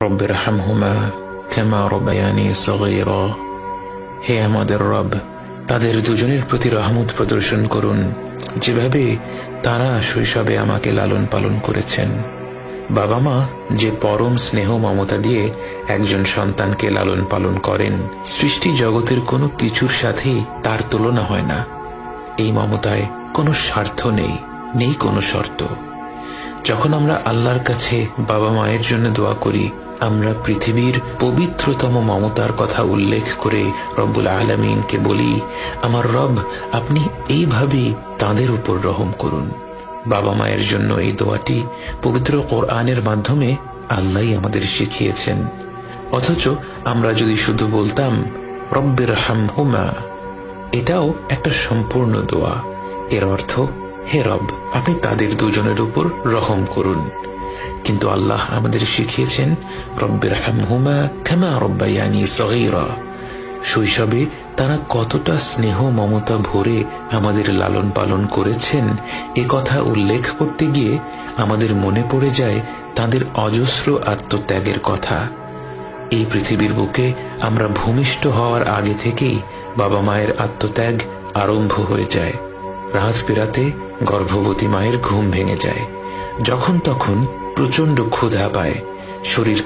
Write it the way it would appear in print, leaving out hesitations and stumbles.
রব্বিরহামহুমা কামা রাব্বায়ানি সগীরা। হে আমাদের রব, তাদের দুজনের প্রতি রহমত প্রদর্শন করুন যেভাবে তারা শৈশবে আমাকে লালন পালন করেছেন। বাবা মা যে পরম স্নেহ মমতা দিয়ে একজন সন্তানকে লালন পালন করেন, সৃষ্টি জগতের কোনো কিছুর সাথেই তার তুলনা হয় না। এই মমতায় কোনো স্বার্থ নেই কোনো শর্ত। যখন আমরা আল্লাহর কাছে বাবা মায়ের জন্য দোয়া করি, আমরা পৃথিবীর পবিত্রতম মমতার কথা উল্লেখ করে রব্বুল আলামিনকে বলি, আমার রব, আপনি এইভাবেই তাদের উপর রহম করুন। বাবা মায়ের জন্য এই দোয়াটি পবিত্র কোরআনের মাধ্যমে আল্লাহই আমাদের শিখিয়েছেন। অথচ আমরা যদি শুধু বলতাম রব্বিরহামহুমা, এটাও একটা সম্পূর্ণ দোয়া। এর অর্থ, হে রব, আপনি তাদের দুজনের উপর রহম করুন। কিন্তু আল্লাহ আমাদের শিখিয়েছেন রব্বিরহামহুমা কামা রাব্বায়ানি সগীরা। শৈশবে তারা কতটা স্নেহ মমতা ভরে আমাদের লালন পালন করেছেন, এ কথা উল্লেখ করতে গিয়ে আমাদের মনে পড়ে যায় তাদের অজস্র আত্মত্যাগের কথা। এই পৃথিবীর বুকে আমরা ভূমিষ্ঠ হওয়ার আগে থেকেই বাবা মায়ের আত্মত্যাগ আরম্ভ হয়ে যায়। রাত পেরাতে গর্ভবতী মায়ের ঘুম ভেঙে যায়, যখন তখন প্রচন্ড ক্ষুধা পায়, শরীর